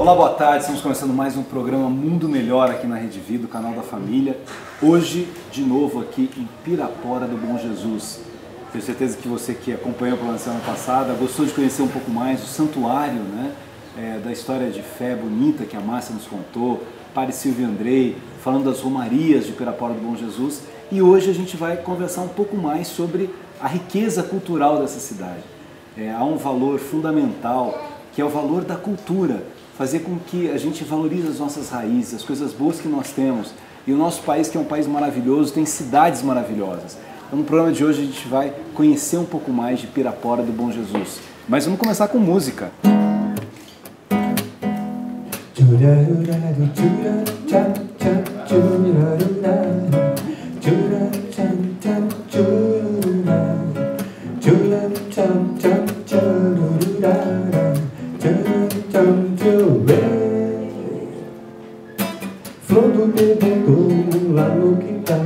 Olá, boa tarde. Estamos começando mais um programa Mundo Melhor aqui na Rede Vida, o canal da família. Hoje, de novo aqui em Pirapora do Bom Jesus. Tenho certeza que você que acompanhou o programa da semana passada gostou de conhecer um pouco mais do santuário, né? Da história de fé bonita que a Márcia nos contou, Padre Silvio Andrei, falando das romarias de Pirapora do Bom Jesus. E hoje a gente vai conversar um pouco mais sobre a riqueza cultural dessa cidade. Há um valor fundamental, que é o valor da cultura, fazer com que a gente valorize as nossas raízes, as coisas boas que nós temos. E o nosso país, que é um país maravilhoso, tem cidades maravilhosas. Então no programa de hoje a gente vai conhecer um pouco mais de Pirapora do Bom Jesus. Mas vamos começar com música. Flor do bebedouro lá no quintal,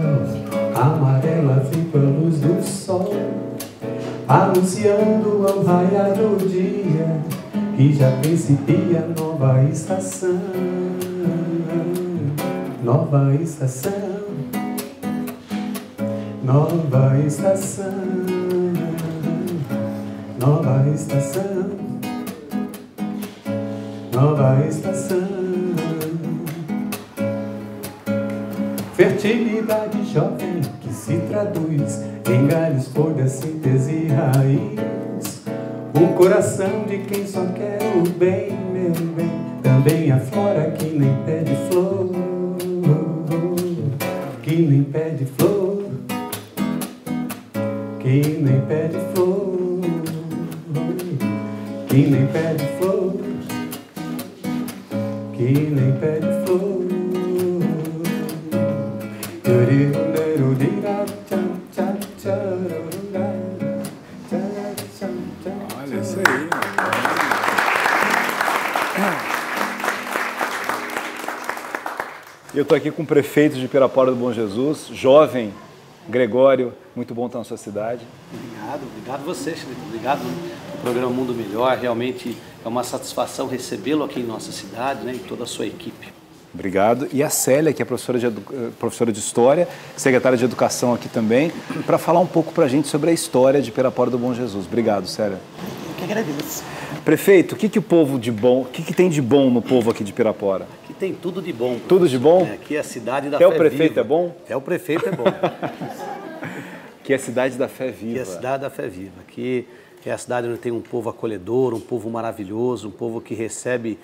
amarela fica a luz do sol, anunciando ao raiar do dia que já principia nova estação. Nova estação, nova estação, nova estação, nova estação. Fertilidade jovem que se traduz em galhos, folhas, síntese e raiz. O coração de quem só quer o bem, meu bem. Também a flora que nem pede flor, que nem pede flor, que nem pede flor, que nem pede flor, que nem pede flor. Olha isso aí. Eu estou aqui com o prefeito de Pirapora do Bom Jesus, jovem Gregório. Muito bom estar na sua cidade. Obrigado você, Felipe. Obrigado pelo programa Mundo Melhor. Realmente é uma satisfação recebê-lo aqui em nossa cidade, né, e toda a sua equipe. Obrigado. E a Célia, que é professora de História, secretária de Educação aqui também, para falar um pouco para a gente sobre a história de Pirapora do Bom Jesus. Obrigado, Célia. Eu que agradeço. Prefeito, o que o povo de bom, o que tem de bom no povo aqui de Pirapora? Aqui tem tudo de bom. Tudo de bom? Aqui é a cidade da Até fé o prefeito viva. é bom? É, o prefeito é bom. Que é a cidade da fé viva. Aqui é a cidade da fé viva. Aqui é a cidade onde tem um povo acolhedor, um povo maravilhoso, um povo que recebe,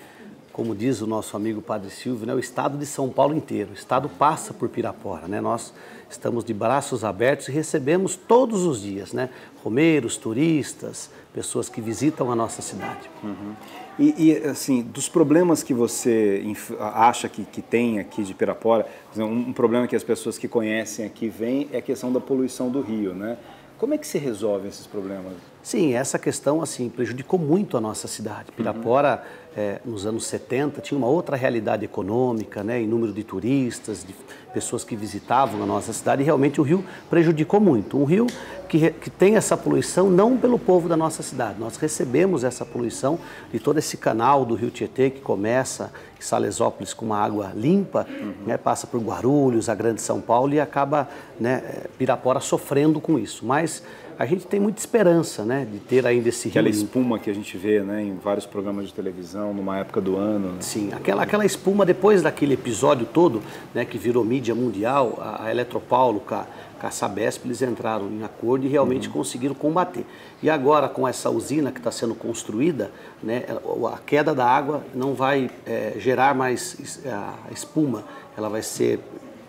como diz o nosso amigo Padre Silvio, né, o estado de São Paulo inteiro. O estado passa por Pirapora, né? Nós estamos de braços abertos e recebemos todos os dias, né, romeiros, turistas, pessoas que visitam a nossa cidade. Uhum. E assim, dos problemas que você acha que tem aqui de Pirapora, um problema que as pessoas que conhecem aqui veem é a questão da poluição do rio, né? Como é que se resolve esses problemas? Sim, essa questão assim prejudicou muito a nossa cidade. Pirapora, nos anos 70, tinha uma outra realidade econômica, né, em número de turistas, de pessoas que visitavam a nossa cidade, e realmente o rio prejudicou muito. Um rio que tem essa poluição não pelo povo da nossa cidade. Nós recebemos essa poluição de todo esse canal do Rio Tietê, que começa em Salesópolis com uma água limpa, né, passa por Guarulhos, a Grande São Paulo, e acaba, né, Pirapora sofrendo com isso. Mas a gente tem muita esperança, né, de ter ainda esse rio. Aquela espuma que a gente vê, né, em vários programas de televisão, numa época do ano. Né? Sim, aquela espuma, depois daquele episódio todo, né, que virou mídia mundial, a Eletropaulo com a Sabesp, eles entraram em acordo e realmente conseguiram combater. E agora, com essa usina que está sendo construída, né, a queda da água não vai gerar mais a espuma, ela vai ser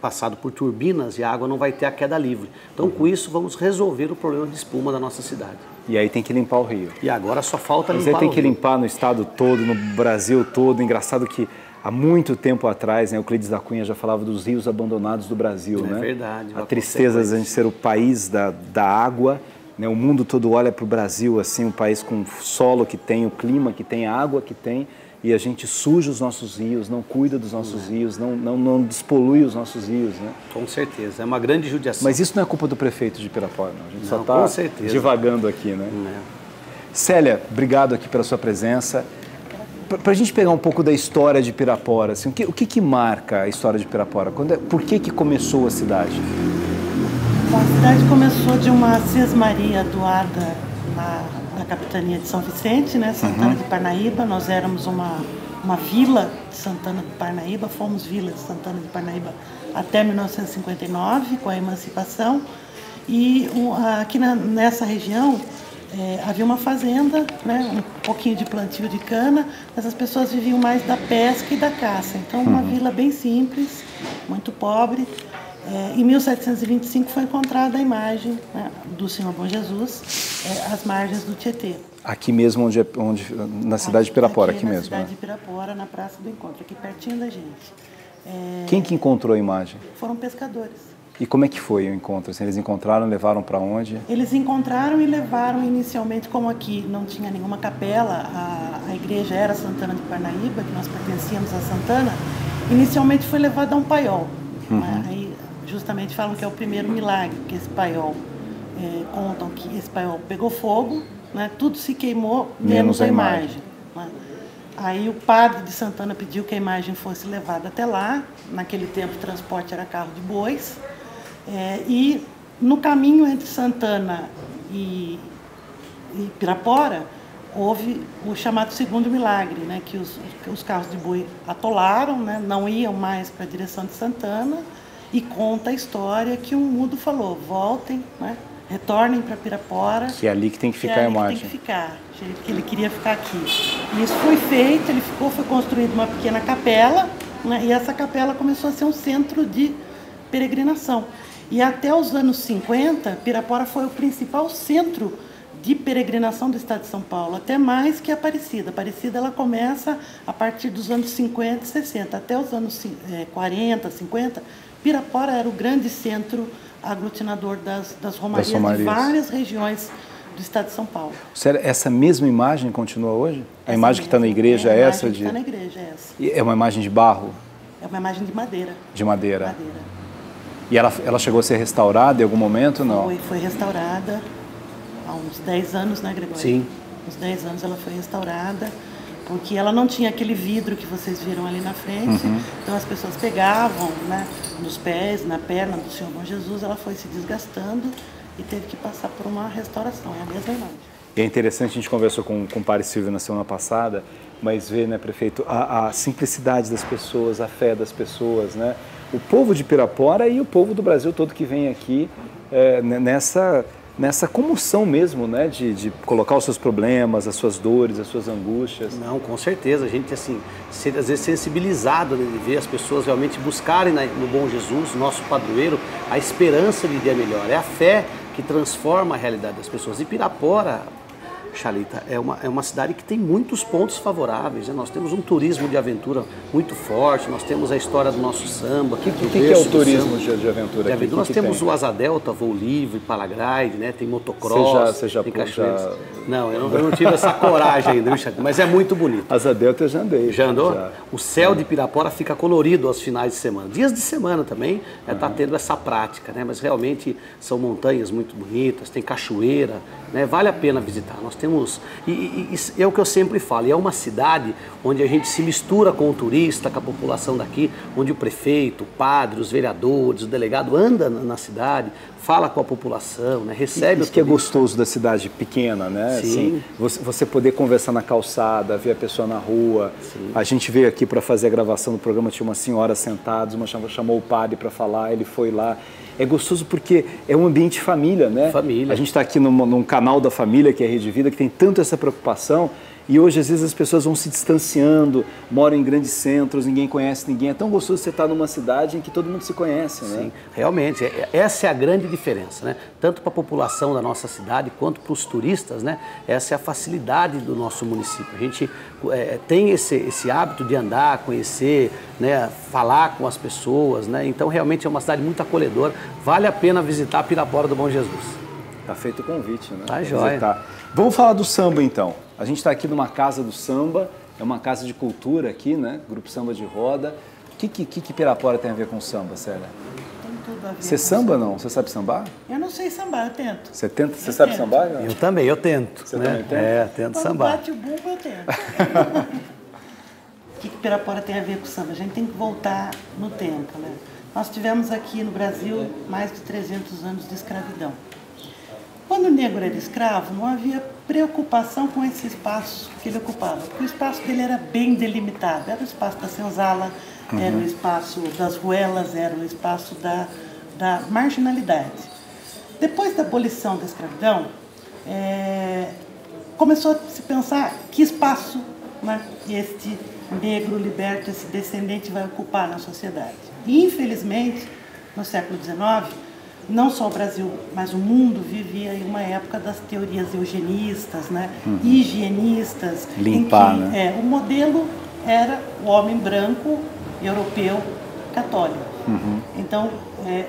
passado por turbinas e a água não vai ter a queda livre. Então, com isso, vamos resolver o problema de espuma da nossa cidade. E aí tem que limpar o rio. E agora só falta limpar o rio. Você tem que limpar no estado todo, no Brasil todo. Engraçado que há muito tempo atrás, né, Euclides da Cunha já falava dos rios abandonados do Brasil. É né? verdade. A tristeza de a gente ser o país da água. Né? O mundo todo olha para o Brasil, assim, um país com o solo que tem, o clima que tem, a água que tem. E a gente suja os nossos rios, não cuida dos nossos rios, não despolui os nossos rios, né? Com certeza, é uma grande judiação. Mas isso não é culpa do prefeito de Pirapora, não. A gente só está divagando aqui, né? É. Célia, obrigado aqui pela sua presença. para a gente pegar um pouco da história de Pirapora, assim, o que marca a história de Pirapora? Por que começou a cidade? Bom, a cidade começou de uma cismaria doada na capitania de São Vicente, né, Santana de Parnaíba. Nós éramos uma vila de Santana de Parnaíba, fomos vila de Santana de Parnaíba até 1959, com a emancipação. E aqui nessa região havia uma fazenda, né, um pouquinho de plantio de cana, mas as pessoas viviam mais da pesca e da caça. Então, uma vila bem simples, muito pobre. Em 1725 foi encontrada a imagem, né, do Senhor Bom Jesus às margens do Tietê. Aqui mesmo, na cidade de Pirapora, aqui mesmo. Na cidade de Pirapora, na Praça do Encontro, aqui pertinho da gente. Quem que encontrou a imagem? Foram pescadores. E como é que foi o encontro? Assim, eles encontraram, levaram para onde? Eles encontraram e levaram inicialmente, como aqui não tinha nenhuma capela, a igreja era Santana de Parnaíba, que nós pertencíamos a Santana, inicialmente foi levado a um paiol. Aí justamente falam que é o primeiro milagre, que esse paiol, contam que esse paiol pegou fogo, né, tudo se queimou, menos a imagem. Né? Aí o padre de Santana pediu que a imagem fosse levada até lá. Naquele tempo o transporte era carro de bois. E no caminho entre Santana e Pirapora, houve o chamado segundo milagre, né, que os carros de boi atolaram, né, não iam mais para a direção de Santana, e conta a história que um mudo falou: voltem, né, retornem para Pirapora. Que é ali que tem que ficar a imagem. Que tem que ficar, que ele queria ficar aqui. E isso foi feito, foi construída uma pequena capela, né, e essa capela começou a ser um centro de peregrinação. E até os anos 50, Pirapora foi o principal centro de peregrinação do estado de São Paulo, até mais que Aparecida. Aparecida ela começa a partir dos anos 50 e 60. Até os anos 40, 50, Pirapora era o grande centro aglutinador das romarias de várias regiões do estado de São Paulo. Sério, essa mesma imagem continua hoje? A imagem que está na igreja é essa? Está na igreja, é essa. E é uma imagem de barro? É uma imagem de madeira. De madeira. E ela chegou a ser restaurada em algum momento, não? Foi restaurada há uns 10 anos, né, Gregório? Sim. Uns 10 anos ela foi restaurada, porque ela não tinha aquele vidro que vocês viram ali na frente. Então as pessoas pegavam, né, nos pés, na perna do Senhor Bom Jesus, ela foi se desgastando e teve que passar por uma restauração. É a mesma imagem. E é interessante, a gente conversou com o padre Silvio na semana passada, mas ver, né, prefeito, a simplicidade das pessoas, a fé das pessoas, né? O povo de Pirapora e o povo do Brasil todo que vem aqui nessa comoção mesmo, né, de colocar os seus problemas, as suas dores, as suas angústias. Não, com certeza. A gente, assim, às vezes sensibilizado, né, de ver as pessoas realmente buscarem no Bom Jesus, nosso padroeiro, a esperança de dia melhor. É a fé que transforma a realidade das pessoas. E Pirapora, Chalita, é uma cidade que tem muitos pontos favoráveis, né? Nós temos um turismo de aventura muito forte, nós temos a história do nosso samba. O que é o turismo de aventura? Nós temos o Asa Delta, voo livre, paraglide, né? Tem motocross, tem cachoeiras. Não, eu não tive essa coragem ainda, mas é muito bonito. Asa Delta eu já andei. Já andou? Já. O céu de Pirapora fica colorido aos finais de semana. Dias de semana também está tendo essa prática, né? Mas realmente são montanhas muito bonitas, tem cachoeira, né? Vale a pena visitar. Nós temos, e é o que eu sempre falo, é uma cidade onde a gente se mistura com o turista, com a população daqui, onde o prefeito, o padre, os vereadores, o delegado anda na cidade, fala com a população, né? Recebe isso que é gostoso da cidade pequena, né? Sim. Assim, você poder conversar na calçada, ver a pessoa na rua. Sim. A gente veio aqui para fazer a gravação do programa, tinha uma senhora sentada, uma chamou o padre para falar, ele foi lá. É gostoso porque é um ambiente de família, né? Família. A gente está aqui num canal da família, que é a Rede Vida, que tem tanto essa preocupação. E hoje, às vezes, as pessoas vão se distanciando, moram em grandes centros, ninguém conhece ninguém. É tão gostoso você estar numa cidade em que todo mundo se conhece, né? Sim, realmente. Essa é a grande diferença, né? Tanto para a população da nossa cidade, quanto para os turistas, né? Essa é a facilidade do nosso município. A gente tem esse hábito de andar, conhecer, né? Falar com as pessoas, né? Então, realmente, é uma cidade muito acolhedora. Vale a pena visitar Pirapora do Bom Jesus. Tá feito o convite, né? Tá jóia. Vamos falar do samba, então. A gente está aqui numa casa do samba, é uma casa de cultura aqui, né? Grupo Samba de Roda. O que Pirapora tem a ver com samba, Célia? Tem tudo a ver. Você samba não? Você sabe sambar? Eu não sei sambar, eu tento. Você sabe sambar? Não? Eu também, eu tento. Você né? também tenta? Tento Quando sambar. bate o bumbo, eu tento. que Pirapora tem a ver com o samba? A gente tem que voltar no tempo, né? Nós tivemos aqui no Brasil mais de 300 anos de escravidão. Quando o negro era escravo, não havia preocupação com esse espaço que ele ocupava, porque o espaço dele era bem delimitado. Era o espaço da senzala, era o espaço das ruelas, era o espaço da marginalidade. Depois da abolição da escravidão, começou a se pensar que espaço, né, este negro liberto, esse descendente vai ocupar na sociedade. E, infelizmente, no século XIX, não só o Brasil, mas o mundo vivia em uma época das teorias eugenistas, né, higienistas, Limpar, em que né? o modelo era o homem branco, europeu, católico. Então,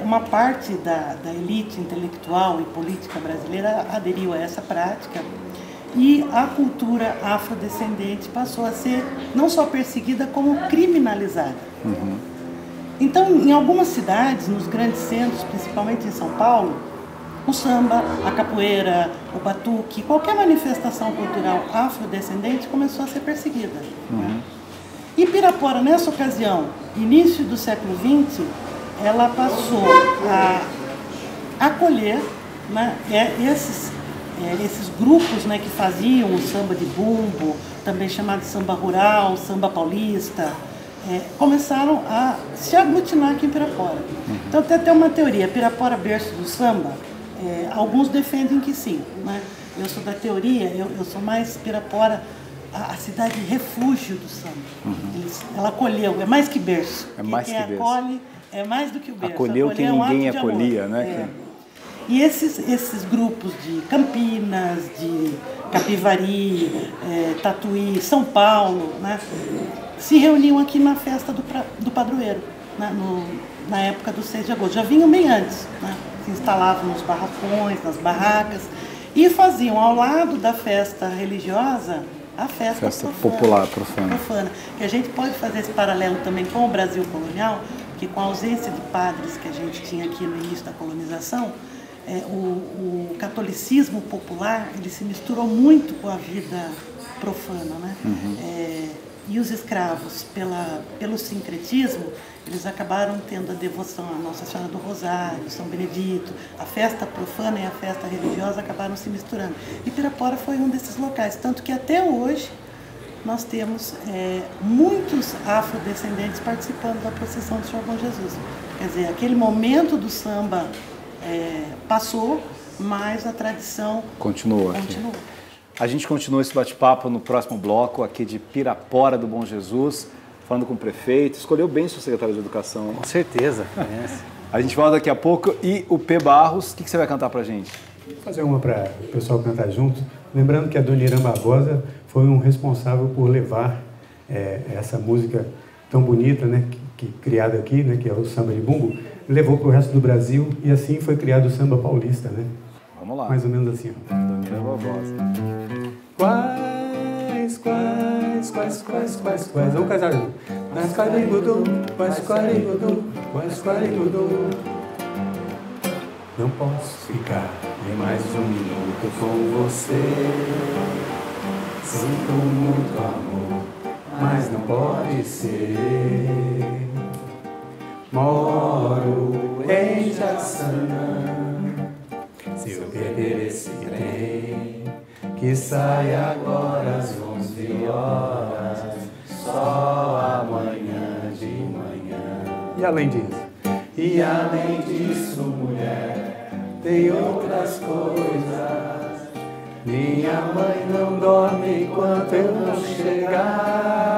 uma parte da elite intelectual e política brasileira aderiu a essa prática e a cultura afrodescendente passou a ser não só perseguida, como criminalizada. Então, em algumas cidades, nos grandes centros, principalmente em São Paulo, o samba, a capoeira, o batuque, qualquer manifestação cultural afrodescendente começou a ser perseguida. Né? E Pirapora, nessa ocasião, início do século XX, ela passou a acolher, né, esses grupos, né, que faziam o samba de bumbo, também chamado samba rural, samba paulista, começaram a se aglutinar aqui em Pirapora. Então tem até uma teoria, Pirapora berço do samba, alguns defendem que sim, né? Eu sou da teoria, eu sou mais Pirapora, a cidade refúgio do samba. Ela acolheu, é mais que berço. É mais que berço. Acolhe é mais do que o berço. Acolheu quem ninguém acolhia, né? E esses grupos de Campinas, de Capivari, Tatuí, São Paulo, né, se reuniam aqui na festa do padroeiro, né, na época do 6 de agosto. Já vinham bem antes, né, se instalavam nos barracões, nas barracas, e faziam ao lado da festa religiosa a festa popular, profana. Que a gente pode fazer esse paralelo também com o Brasil colonial, que com a ausência de padres que a gente tinha aqui no início da colonização, o catolicismo popular ele se misturou muito com a vida profana, né? E os escravos, pelo sincretismo, eles acabaram tendo a devoção à Nossa Senhora do Rosário, São Benedito, a festa profana e a festa religiosa acabaram se misturando. E Pirapora foi um desses locais, tanto que até hoje nós temos muitos afrodescendentes participando da procissão do Senhor Bom Jesus. Quer dizer, aquele momento do samba passou, mas a tradição continua. A gente continua esse bate-papo no próximo bloco, aqui de Pirapora do Bom Jesus, falando com o prefeito. Escolheu bem seu secretário de Educação. Com certeza. A gente volta daqui a pouco. E o P. Barros, o que você vai cantar pra gente? Vou fazer uma para o pessoal cantar junto. Lembrando que a Dona Irã Barbosa foi um responsável por levar essa música tão bonita, né, que criada aqui, né, que é o samba de bumbo, levou para o resto do Brasil e assim foi criado o samba paulista, né? Vamos lá. Mais ou menos assim. Dona Irã Barbosa. Quais. Vamos casar junto. Não posso ficar nem mais um minuto com você. Sinto muito amor, mas não pode ser. Moro em Jaçanã. Se eu perder esse trem, que sai agora às 11 horas, só amanhã de manhã. E além disso, mulher, tem outras coisas. Minha mãe não dorme enquanto eu não chegar.